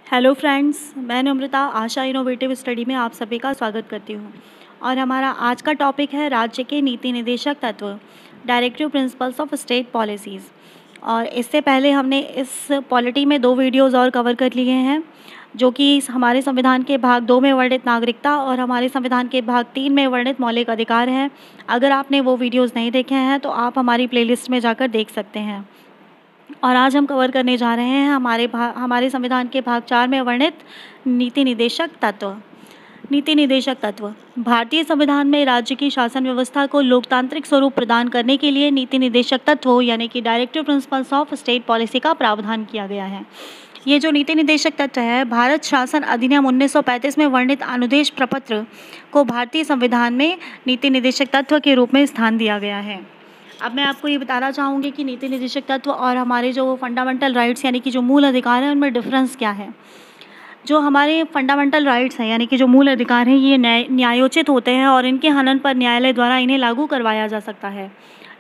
Hello friends, मैं नम्रता आशा innovative study में आप सभी का स्वागत करती हूँ। और हमारा आज का टॉपिक है राज्य के नीति निर्देशक तत्व, directive principles of state policies. और इससे पहले हमने इस पॉलिटी में 2 वीडियोज़ और कवर कर लिए हैं, जो कि हमारे संविधान के भाग 2 में वर्णित नागरिकता और हमारे संविधान के भाग 3 में वर्णित मौलिक अधिकार हैं। अगर आपने वो वीडियोज़ नहीं देखे हैं तो आप हमारी प्लेलिस्ट में जाकर देख सकते हैं। और आज हम कवर करने जा रहे हैं हमारे संविधान के भाग 4 में वर्णित नीति निर्देशक तत्व। नीति निर्देशक तत्व भारतीय संविधान में राज्य की शासन व्यवस्था को लोकतांत्रिक स्वरूप प्रदान करने के लिए नीति निर्देशक तत्वों यानी कि directive principles of state policy का प्रावधान किया गया है। ये जो नीति निर्देशक तत्व है, भारत शासन अधिनियम 1935 में वर्णित अनुदेश प्रपत्र को भारतीय संविधान में नीति निर्देशक तत्व के रूप में स्थान दिया गया है। अब मैं आपको ये बताना चाहूँगी कि नीति निर्देशक तत्व और हमारे जो फंडामेंटल राइट्स यानी कि जो मूल अधिकार हैं उनमें डिफरेंस क्या है। जो हमारे फंडामेंटल राइट्स हैं यानी कि जो मूल अधिकार हैं, ये न्यायोचित होते हैं और इनके हनन पर न्यायालय द्वारा इन्हें लागू करवाया जा सकता है।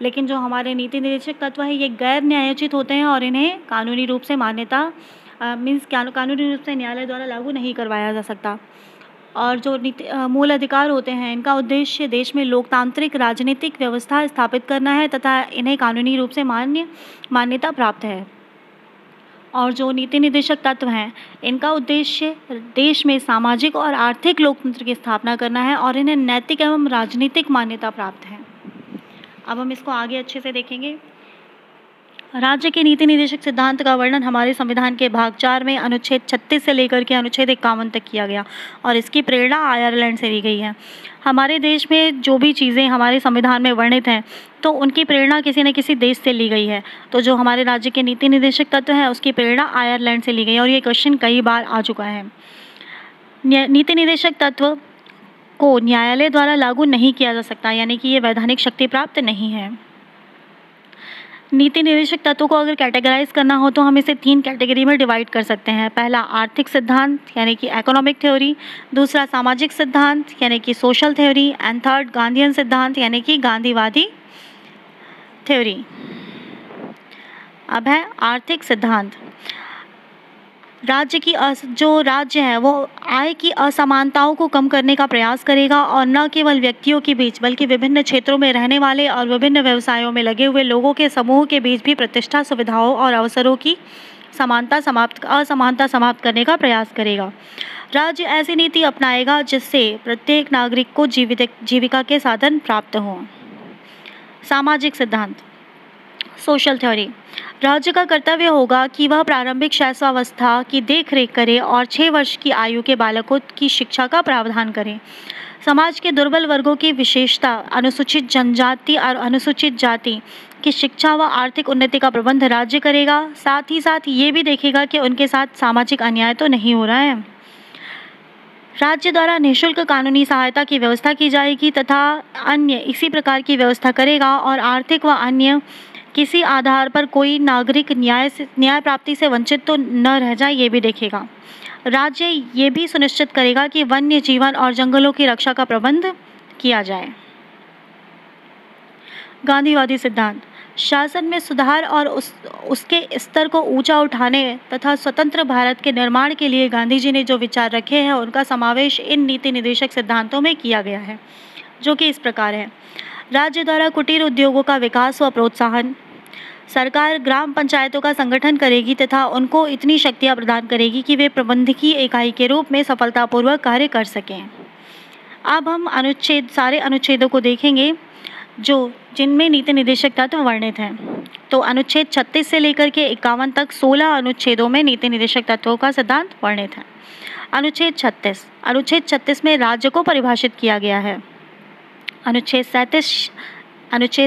लेकिन जो हमारे नीति निर्देशक तत्व हैं, ये गैर न्यायोचित होते हैं और इन्हें कानूनी रूप से कानूनी रूप से न्यायालय द्वारा लागू नहीं करवाया जा सकता। और जो मूल अधिकार होते हैं, इनका उद्देश्य देश में लोकतांत्रिक राजनीतिक व्यवस्था स्थापित करना है तथा इन्हें कानूनी रूप से मान्यता प्राप्त है। और जो नीति निर्देशक तत्व हैं, इनका उद्देश्य देश में सामाजिक और आर्थिक लोकतंत्र की स्थापना करना है और इन्हें नैतिक एवं राजनीतिक मान्यता प्राप्त है। अब हम इसको आगे अच्छे से देखेंगे। राज्य के नीति निर्देशक सिद्धांत का वर्णन हमारे संविधान के भाग 4 में अनुच्छेद 36 से लेकर के अनुच्छेद 51 तक किया गया और इसकी प्रेरणा आयरलैंड से ली गई है। हमारे देश में जो भी चीज़ें हमारे संविधान में वर्णित हैं, तो उनकी प्रेरणा किसी न किसी देश से ली गई है। तो जो हमारे राज्य के नीति निर्देशक तत्व है, उसकी प्रेरणा आयरलैंड से ली गई है और ये क्वेश्चन कई बार आ चुका है। नीति निर्देशक तत्व को न्यायालय द्वारा लागू नहीं किया जा सकता, यानी कि ये वैधानिक शक्ति प्राप्त नहीं है। नीति निर्देशक तत्वों को अगर कैटेगराइज करना हो तो हम इसे 3 कैटेगरी में डिवाइड कर सकते हैं। पहला आर्थिक सिद्धांत यानी कि इकोनॉमिक थ्योरी, दूसरा सामाजिक सिद्धांत यानी कि social theory and third Gandhian सिद्धांत यानी कि गांधीवादी थ्योरी। अब है आर्थिक सिद्धांत। जो राज्य है वो आय की असमानताओं को कम करने का प्रयास करेगा और न केवल व्यक्तियों के बीच बल्कि विभिन्न क्षेत्रों में रहने वाले और विभिन्न व्यवसायों में लगे हुए लोगों के समूह के बीच भी प्रतिष्ठा, सुविधाओं और अवसरों की असमानता समाप्त करने का प्रयास करेगा। राज्य ऐसी नीति अपनाएगा जिससे प्रत्येक नागरिक को जीविका के साधन प्राप्त हों। सामाजिक सिद्धांत सोशल थ्योरी। राज्य का कर्तव्य होगा कि वह प्रारंभिक शैशवावस्था की देखरेख करे और 6 वर्ष की आयु के बालकों की शिक्षा का प्रावधान करे। समाज के दुर्बल वर्गों की विशेषता, अनुसूचित जनजाति और अनुसूचित जाति की शिक्षा व आर्थिक उन्नति का प्रबंध राज्य करेगा। साथ ही साथ ये भी देखेगा कि उनके साथ सामाजिक अन्याय तो नहीं हो रहा है। राज्य द्वारा निःशुल्क कानूनी सहायता की व्यवस्था की जाएगी तथा अन्य इसी प्रकार की व्यवस्था करेगा और आर्थिक व अन्य किसी आधार पर कोई नागरिक न्याय प्राप्ति से वंचित तो न रह जाए, ये भी देखेगा। राज्य ये भी सुनिश्चित करेगा कि वन्य जीवन और जंगलों की रक्षा का प्रबंध किया जाए। गांधीवादी सिद्धांत शासन में सुधार और उसके स्तर को ऊंचा उठाने तथा स्वतंत्र भारत के निर्माण के लिए गांधी जी ने जो विचार रखे हैं, उनका समावेश इन नीति निर्देशक सिद्धांतों में किया गया है, जो कि इस प्रकार है। राज्य द्वारा कुटीर उद्योगों का विकास व प्रोत्साहन। सरकार ग्राम पंचायतों का संगठन करेगी तथा उनको इतनी शक्तियाँ प्रदान करेगी कि वे प्रबंधकीय इकाई के रूप में सफलतापूर्वक कार्य कर सकें। अब हम सारे अनुच्छेदों को देखेंगे जिनमें नीति निर्देशक तत्व वर्णित हैं। तो अनुच्छेद 36 से लेकर के 51 तक 16 अनुच्छेदों में नीति निर्देशक तत्वों का सिद्धांत वर्णित है। अनुच्छेद 36 में राज्य को परिभाषित किया गया है। अनुच्छेद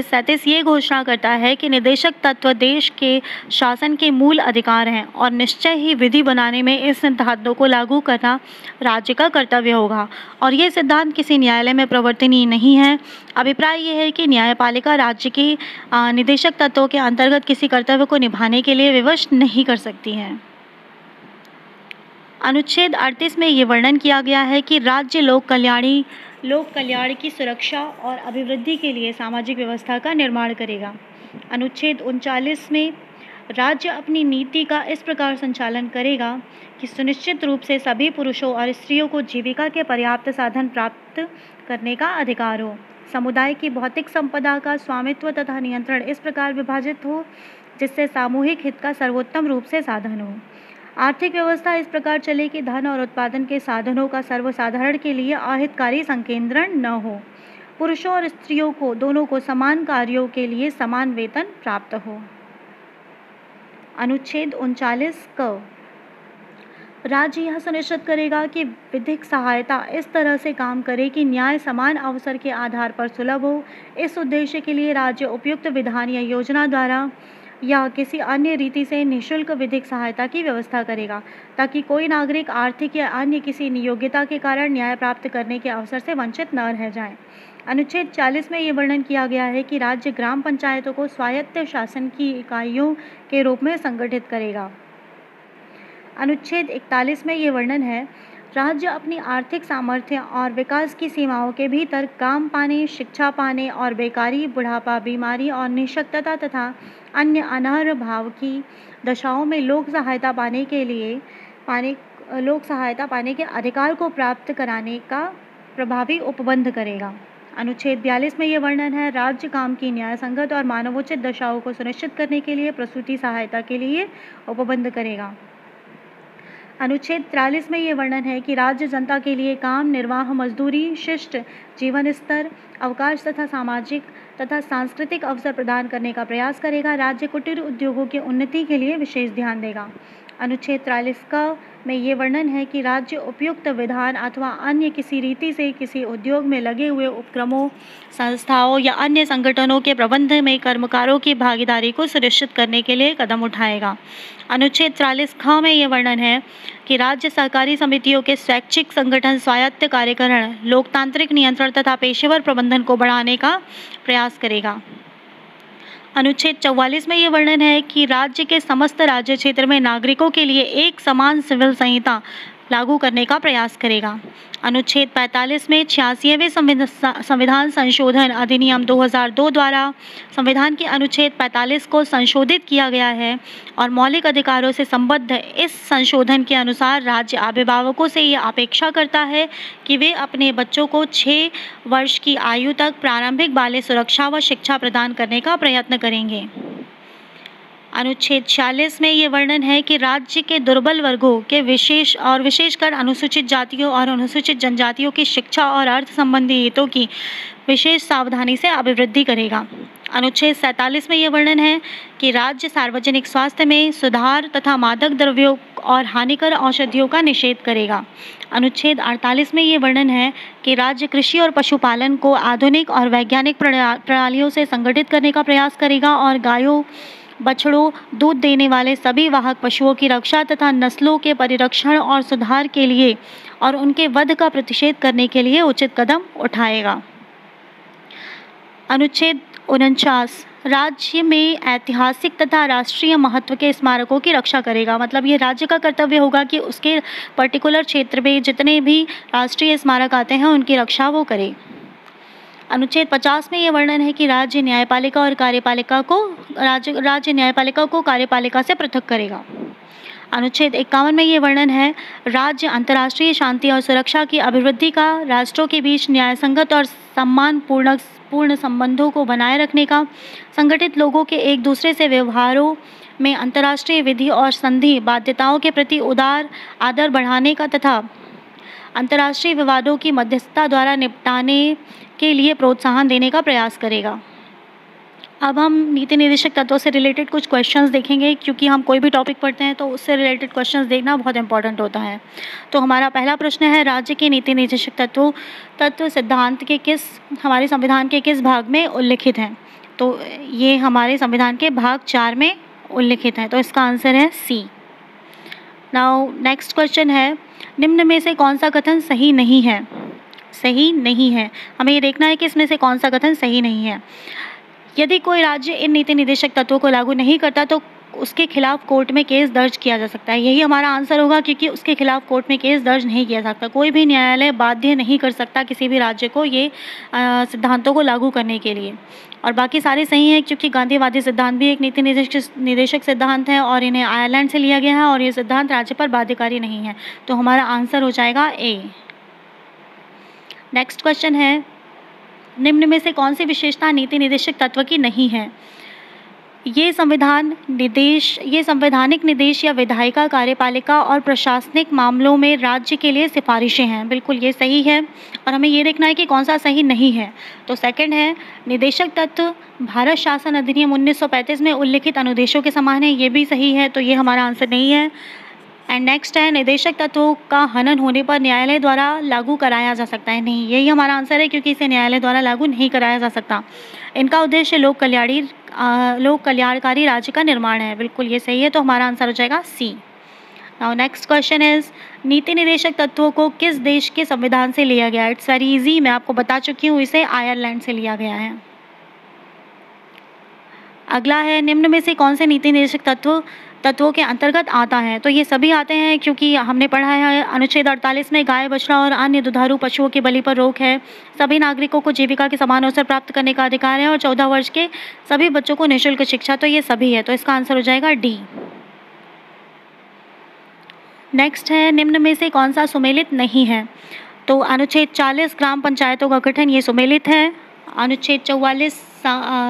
37 ये घोषणा करता है कि निर्देशक तत्व देश के शासन के मूल अधिकार हैं और निश्चय ही विधि बनाने में इस सिद्धांतों को लागू करना राज्य का कर्तव्य होगा और ये सिद्धांत किसी न्यायालय में प्रवर्तनीय नहीं है। अभिप्राय ये है कि न्यायपालिका राज्य के निर्देशक तत्वों के अंतर्गत किसी कर्तव्य को निभाने के लिए विवश नहीं कर सकती है। अनुच्छेद 38 में ये वर्णन किया गया है कि राज्य लोक कल्याण की सुरक्षा और अभिवृद्धि के लिए सामाजिक व्यवस्था का निर्माण करेगा। अनुच्छेद 39 में राज्य अपनी नीति का इस प्रकार संचालन करेगा कि सुनिश्चित रूप से सभी पुरुषों और स्त्रियों को जीविका के पर्याप्त साधन प्राप्त करने का अधिकार हो। समुदाय की भौतिक संपदा का स्वामित्व तथा नियंत्रण इस प्रकार विभाजित हो जिससे सामूहिक हित का सर्वोत्तम रूप से साधन हो। आर्थिक व्यवस्था इस प्रकार चले कि धन और उत्पादन के साधनों का सर्वसाधारण के लिए अहितकारी संकेंद्रण न हो। पुरुषों और स्त्रियों को दोनों को समान कार्यों के लिए समान वेतन प्राप्त हो। अनुच्छेद 39 क राज्य यह सुनिश्चित करेगा कि विधिक सहायता इस तरह से काम करे कि न्याय समान अवसर के आधार पर सुलभ हो। इस उद्देश्य के लिए राज्य उपयुक्त विधान या योजना द्वारा या किसी अन्य रीति से निःशुल्क विधिक सहायता की व्यवस्था करेगा ताकि कोई नागरिक आर्थिक या अन्य किसी नियोग्यता के कारण न्याय प्राप्त करने के अवसर से वंचित न रह जाए। अनुच्छेद 40 में ये वर्णन किया गया है कि राज्य ग्राम पंचायतों को स्वायत्त शासन की इकाइयों के रूप में संगठित करेगा। अनुच्छेद 41 में ये वर्णन है, राज्य अपनी आर्थिक सामर्थ्य और विकास की सीमाओं के भीतर काम पाने, शिक्षा पाने और बेकारी, बुढ़ापा, बीमारी और निःशक्तता तथा अन्य अनर्ह भाव की दशाओं में लोक सहायता पाने के अधिकार को प्राप्त कराने का प्रभावी उपबंध करेगा। अनुच्छेद 42 में ये वर्णन है, राज्य काम की न्याय संगत और मानवोचित दशाओं को सुनिश्चित करने के लिए प्रसूति सहायता के लिए उपबंध करेगा। अनुच्छेद 43 में ये वर्णन है कि राज्य जनता के लिए काम, निर्वाह, मजदूरी, शिष्ट जीवन स्तर, अवकाश तथा सामाजिक तथा सांस्कृतिक अवसर प्रदान करने का प्रयास करेगा। राज्य कुटीर उद्योगों की उन्नति के लिए विशेष ध्यान देगा। अनुच्छेद 43 क में ये वर्णन है कि राज्य उपयुक्त विधान अथवा अन्य किसी रीति से किसी उद्योग में लगे हुए उपक्रमों, संस्थाओं या अन्य संगठनों के प्रबंध में कर्मकारों की भागीदारी को सुनिश्चित करने के लिए कदम उठाएगा। अनुच्छेद 43 ख में ये वर्णन है कि राज्य सहकारी समितियों के स्वैच्छिक संगठन, स्वायत्त कार्यकरण, लोकतांत्रिक नियंत्रण तथा पेशेवर प्रबंधन को बढ़ाने का प्रयास करेगा। अनुच्छेद 44 में ये वर्णन है कि राज्य के समस्त राज्य क्षेत्र में नागरिकों के लिए एक समान सिविल संहिता लागू करने का प्रयास करेगा। अनुच्छेद 45 में 86वें संविधान संशोधन अधिनियम 2002 द्वारा संविधान के अनुच्छेद 45 को संशोधित किया गया है और मौलिक अधिकारों से संबद्ध इस संशोधन के अनुसार राज्य अभिभावकों से ये अपेक्षा करता है कि वे अपने बच्चों को 6 वर्ष की आयु तक प्रारंभिक बाल्य सुरक्षा व शिक्षा प्रदान करने का प्रयत्न करेंगे। अनुच्छेद 46 में ये वर्णन है कि राज्य के दुर्बल वर्गों के विशेषकर अनुसूचित जातियों और अनुसूचित जनजातियों की शिक्षा और अर्थ संबंधी हितों की विशेष सावधानी से अभिवृद्धि करेगा। अनुच्छेद 47 में ये वर्णन है कि राज्य सार्वजनिक स्वास्थ्य में सुधार तथा मादक द्रव्यों और हानिकर औषधियों का निषेध करेगा। अनुच्छेद 48 में ये वर्णन है कि राज्य कृषि और पशुपालन को आधुनिक और वैज्ञानिक प्रणालियों से संगठित करने का प्रयास करेगा और गायों, बछड़ों, दूध देने वाले सभी वाहक पशुओं की रक्षा तथा नस्लों के परिरक्षण और सुधार के लिए और उनके वध का प्रतिषेध करने के लिए उचित कदम उठाएगा। अनुच्छेद 49 राज्य में ऐतिहासिक तथा राष्ट्रीय महत्व के स्मारकों की रक्षा करेगा। मतलब ये राज्य का कर्तव्य होगा कि उसके पर्टिकुलर क्षेत्र में जितने भी राष्ट्रीय स्मारक आते हैं उनकी रक्षा वो करे। अनुच्छेद 50 में ये वर्णन है कि राज्य न्यायपालिका को कार्यपालिका से पृथक करेगा। अनुच्छेद 51 में ये वर्णन है, राज्य अंतर्राष्ट्रीय शांति और सुरक्षा की अभिवृद्धि का, राष्ट्रों के बीच न्यायसंगत और सम्मानपूर्ण संबंधों को बनाए रखने का, संगठित लोगों के एक दूसरे से व्यवहारों में अंतर्राष्ट्रीय विधि और संधि बाध्यताओं के प्रति उदार आदर बढ़ाने का तथा अंतर्राष्ट्रीय विवादों की मध्यस्थता द्वारा निपटाने के लिए प्रोत्साहन देने का प्रयास करेगा। अब हम नीति निर्देशक तत्वों से रिलेटेड कुछ क्वेश्चंस देखेंगे, क्योंकि हम कोई भी टॉपिक पढ़ते हैं तो उससे रिलेटेड क्वेश्चंस देखना बहुत इंपॉर्टेंट होता है। तो हमारा पहला प्रश्न है, राज्य के नीति निर्देशक तत्व सिद्धांत के हमारे संविधान के किस भाग में उल्लिखित हैं? तो ये हमारे संविधान के भाग 4 में उल्लिखित हैं, तो इसका आंसर है सी। नाउ नेक्स्ट क्वेश्चन है, निम्न में से कौन सा कथन सही नहीं है? सही नहीं है, हमें ये देखना है कि इसमें से कौन सा कथन सही नहीं है। यदि कोई राज्य इन नीति निर्देशक तत्वों को लागू नहीं करता तो उसके खिलाफ कोर्ट में केस दर्ज किया जा सकता है। यही हमारा आंसर होगा, क्योंकि उसके खिलाफ कोर्ट में केस दर्ज नहीं किया जा सकता। कोई भी न्यायालय बाध्य नहीं कर सकता किसी भी राज्य को ये सिद्धांतों को लागू करने के लिए। और बाकी सारे सही हैं, क्योंकि गांधीवादी सिद्धांत भी एक नीति निदेशक सिद्धांत है और इन्हें आयरलैंड से लिया गया है और ये सिद्धांत राज्य पर बाध्यकारी नहीं है। तो हमारा आंसर हो जाएगा ए। नेक्स्ट क्वेश्चन है, निम्न में से कौन सी विशेषता नीति निदेशक तत्व की नहीं है? ये संवैधानिक निर्देश या विधायिका, कार्यपालिका और प्रशासनिक मामलों में राज्य के लिए सिफारिशें हैं। बिल्कुल ये सही है, और हमें ये देखना है कि कौन सा सही नहीं है। तो सेकंड है, निदेशक तत्व भारत शासन अधिनियम 1935 में उल्लिखित अनुदेशों के समान है। ये भी सही है, तो ये हमारा आंसर नहीं है। एंड नेक्स्ट है, निदेशक तत्वों का हनन होने पर न्यायालय द्वारा लागू कराया जा सकता है। नहीं, यही हमारा आंसर है, क्योंकि इसे न्यायालय द्वारा लागू नहीं कराया जा सकता। इनका उद्देश्य लोक कल्याणकारी राज्य का निर्माण है। बिल्कुल ये सही है, तो हमारा आंसर हो जाएगा सी। नाउ नेक्स्ट क्वेश्चन इज, नीति निदेशक तत्वों को किस देश के संविधान से लिया गया? इट्स वेरी इजी, मैं आपको बता चुकी हूँ, इसे आयरलैंड से लिया गया है। अगला है, निम्न में से कौन से नीति निदेशक तत्वों के अंतर्गत आता है? तो ये सभी आते हैं, क्योंकि हमने पढ़ा है अनुच्छेद 48 में गाय, बछड़ा और अन्य दुधारू पशुओं की बलि पर रोक है। सभी नागरिकों को जीविका के समान अवसर प्राप्त करने का अधिकार है और 14 वर्ष के सभी बच्चों को निःशुल्क शिक्षा। तो ये सभी है, तो इसका आंसर हो जाएगा डी। नेक्स्ट है, निम्न में से कौन सा सुमेलित नहीं है? तो अनुच्छेद 40 ग्राम पंचायतों का गठन, ये सुमेलित है। अनुच्छेद 44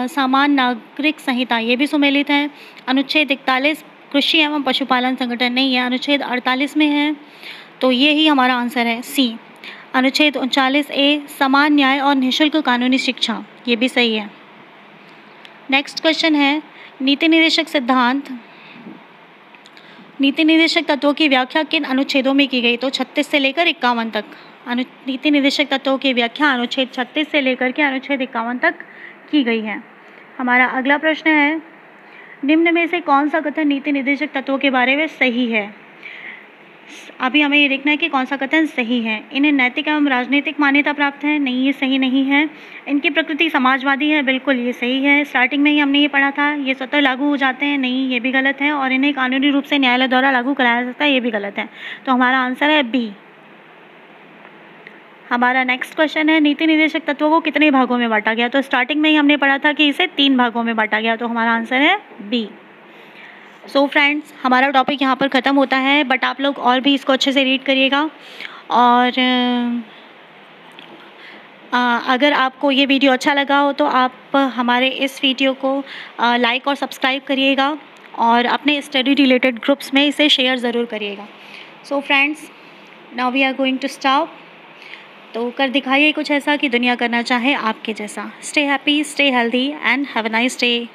सामान्य नागरिक संहिता, ये भी सुमेलित है। अनुच्छेद 41 कृषि एवं पशुपालन संगठन, नहीं है, अनुच्छेद 48 में है, तो ये ही हमारा आंसर है सी। अनुच्छेद 39A समान न्याय और निःशुल्क कानूनी शिक्षा, ये भी सही है। नेक्स्ट क्वेश्चन है, नीति निदेशक तत्वों की व्याख्या किन अनुच्छेदों में की गई? तो 36 से लेकर 51 तक नीति निदेशक तत्वों की व्याख्या अनुच्छेद 36 से लेकर के अनुच्छेद 51 तक की गई है। हमारा अगला प्रश्न है, निम्न में से कौन सा कथन नीति निदेशक तत्वों के बारे में सही है? अभी हमें ये देखना है कि कौन सा कथन सही है। इन्हें नैतिक एवं राजनीतिक मान्यता प्राप्त है, नहीं, ये सही नहीं है। इनकी प्रकृति समाजवादी है, बिल्कुल ये सही है। स्टार्टिंग में ही हमने ये पढ़ा था, ये स्वतः लागू हो जाते हैं, नहीं, ये भी गलत है। और इन्हें कानूनी रूप से न्यायालय द्वारा लागू कराया जा सकता है, ये भी गलत है। तो हमारा आंसर है बी। हमारा नेक्स्ट क्वेश्चन है, नीति निदेशक तत्वों को कितने भागों में बांटा गया? तो स्टार्टिंग में ही हमने पढ़ा था कि इसे 3 भागों में बांटा गया, तो हमारा आंसर है बी। सो फ्रेंड्स, हमारा टॉपिक यहाँ पर ख़त्म होता है, बट आप लोग और भी इसको अच्छे से रीड करिएगा। और अगर आपको ये वीडियो अच्छा लगा हो तो आप हमारे इस वीडियो को लाइक और सब्सक्राइब करिएगा और अपने स्टडी रिलेटेड ग्रुप्स में इसे शेयर ज़रूर करिएगा। So friends, now we are going to stop. तो कर दिखाइए कुछ ऐसा कि दुनिया करना चाहे आपके जैसा। Stay happy, stay healthy and have a nice day.